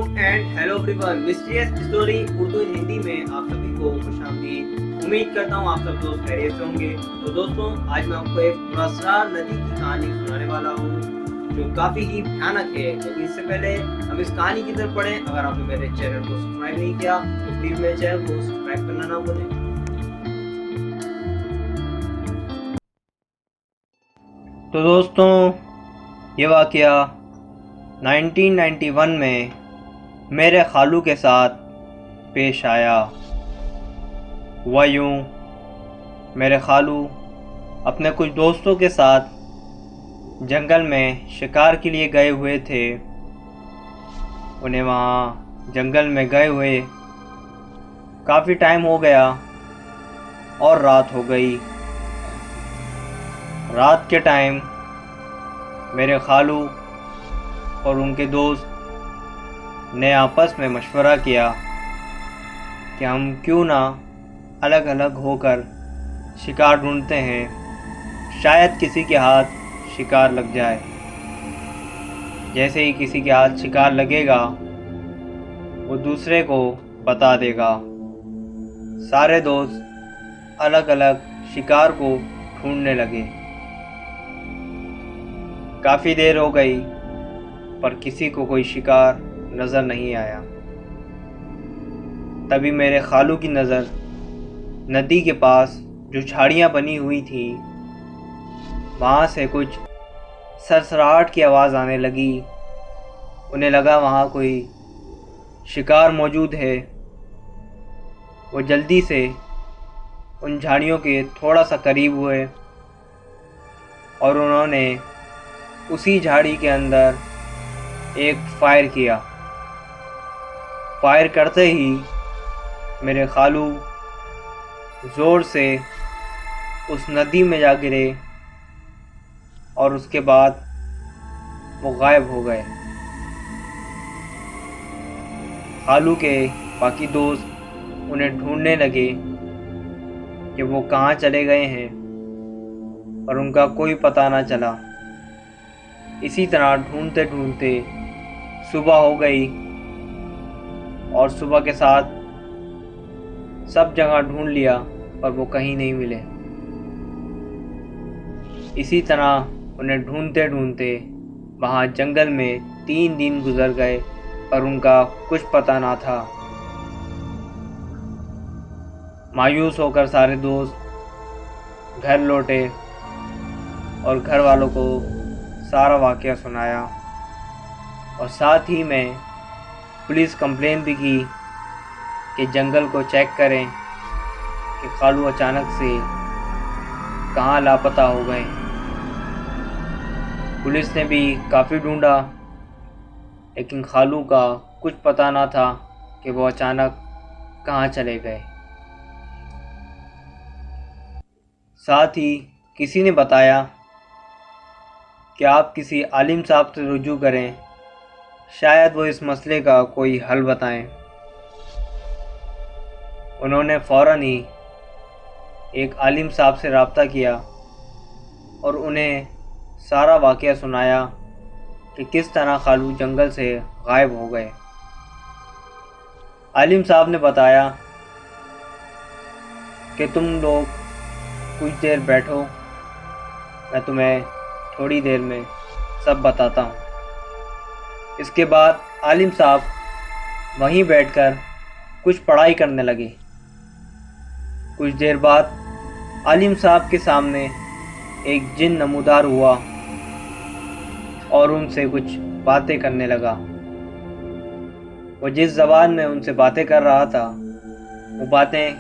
And hello everyone, mysterious story Urdu in Hindi में आप सभी को खुशामदीद। उम्मीद करता हूँ आप सब दोस्त खैरियत से होंगे। तो दोस्तों, आज मैं आपको एक मुनस्सरार नदी की कहानी सुनाने वाला हूँ जो काफ़ी ही भयानक है। लेकिन इससे पहले हम इस कहानी की तरफ पढ़ें, अगर आपने मेरे चैनल को सब्सक्राइब नहीं किया तो प्लीज़ मेरे चैनल को सब्सक्राइब करना ना भूलें। तो दोस्तों, ये वाक़या 1991 में मेरे खालू के साथ पेश आया। हुआ यूँ, मेरे खालू अपने कुछ दोस्तों के साथ जंगल में शिकार के लिए गए हुए थे। उन्हें वहाँ जंगल में गए हुए काफ़ी टाइम हो गया और रात हो गई। रात के टाइम मेरे खालू और उनके दोस्त ने आपस में मशवरा किया कि हम क्यों ना अलग अलग होकर शिकार ढूंढते हैं, शायद किसी के हाथ शिकार लग जाए। जैसे ही किसी के हाथ शिकार लगेगा वो दूसरे को बता देगा। सारे दोस्त अलग अलग शिकार को ढूंढने लगे। काफ़ी देर हो गई पर किसी को कोई शिकार नज़र नहीं आया। तभी मेरे खालू की नज़र नदी के पास जो झाड़ियाँ बनी हुई थी वहाँ से कुछ सरसराहट की आवाज़ आने लगी। उन्हें लगा वहाँ कोई शिकार मौजूद है। वो जल्दी से उन झाड़ियों के थोड़ा सा करीब हुए और उन्होंने उसी झाड़ी के अंदर एक फायर किया। फायर करते ही मेरे खालू ज़ोर से उस नदी में जा गिरे और उसके बाद वो गायब हो गए। खालू के बाकी दोस्त उन्हें ढूंढने लगे कि वो कहाँ चले गए हैं, पर उनका कोई पता ना चला। इसी तरह ढूंढते ढूंढते सुबह हो गई और सुबह के साथ सब जगह ढूंढ लिया पर वो कहीं नहीं मिले। इसी तरह उन्हें ढूंढते ढूंढते वहाँ जंगल में 3 दिन गुजर गए पर उनका कुछ पता ना था। मायूस होकर सारे दोस्त घर लौटे और घर वालों को सारा वाक़या सुनाया और साथ ही में पुलिस कंप्लेन भी की कि जंगल को चेक करें कि खालू अचानक से कहाँ लापता हो गए। पुलिस ने भी काफ़ी ढूंढा लेकिन खालू का कुछ पता ना था कि वो अचानक कहाँ चले गए। साथ ही किसी ने बताया कि आप किसी आलिम साहब से रुजू करें, शायद वो इस मसले का कोई हल बताएं। उन्होंने फ़ौरन ही एक आलिम साहब से रब्ता किया और उन्हें सारा वाक़या सुनाया कि किस तरह खालू जंगल से गायब हो गए। आलिम साहब ने बताया कि तुम लोग कुछ देर बैठो, मैं तुम्हें थोड़ी देर में सब बताता हूँ। इसके बाद आलिम साहब वहीं बैठकर कुछ पढ़ाई करने लगे। कुछ देर बाद आलिम साहब के सामने एक जिन नमूदार हुआ और उनसे कुछ बातें करने लगा। वो जिस ज़बान में उनसे बातें कर रहा था वो बातें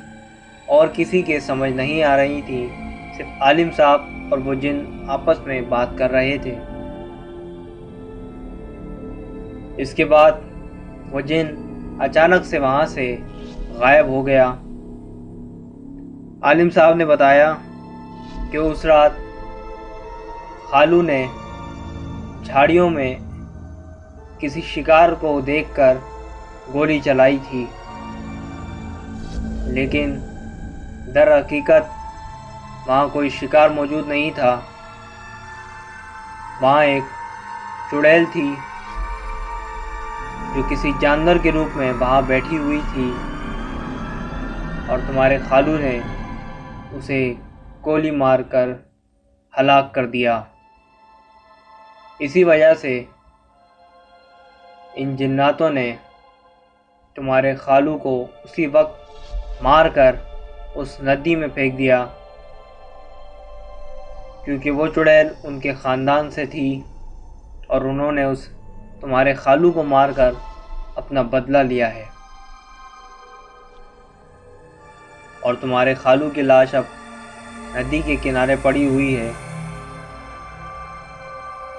और किसी के समझ नहीं आ रही थी। सिर्फ आलिम साहब और वो जिन आपस में बात कर रहे थे। इसके बाद वो जिन अचानक से वहाँ से गायब हो गया। आलिम साहब ने बताया कि उस रात खालू ने झाड़ियों में किसी शिकार को देखकर गोली चलाई थी, लेकिन दर हकीकत वहाँ कोई शिकार मौजूद नहीं था। वहाँ एक चुड़ैल थी जो किसी जानवर के रूप में वहाँ बैठी हुई थी और तुम्हारे खालू ने उसे गोली मारकर हलाक कर दिया। इसी वजह से इन जिन्नातों ने तुम्हारे खालू को उसी वक्त मारकर उस नदी में फेंक दिया, क्योंकि वो चुड़ैल उनके ख़ानदान से थी और उन्होंने उस तुम्हारे खालू को मारकर अपना बदला लिया है। और तुम्हारे खालू की लाश अब नदी के किनारे पड़ी हुई है।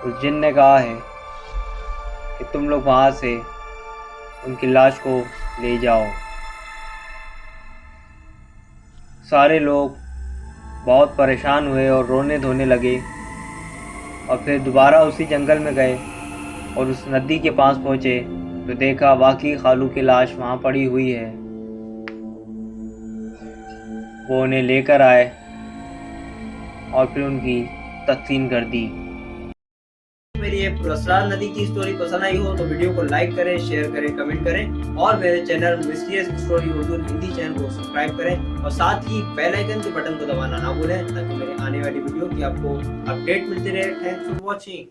उस जिन ने कहा है कि तुम लोग वहाँ से उनकी लाश को ले जाओ। सारे लोग बहुत परेशान हुए और रोने धोने लगे और फिर दोबारा उसी जंगल में गए और उस नदी के पास पहुँचे तो देखा वाकई खालू की लाश वहाँ पड़ी हुई है। वो उन्हें लेकर आए और फिर उनकी तदफीन कर दी। मेरी ये पुरस्कार नदी की स्टोरी पसंद आई हो तो वीडियो को लाइक करें, शेयर करें, कमेंट करें और मेरे channel mysterious story Urdu Hindi channel को सब्सक्राइब करें और साथ ही बेल आइकन के बटन को दबाना ना भूलें ताकि मेरे आने वाली वीडियो की आपको अपडेट मिलती रहे। Thanks for watching.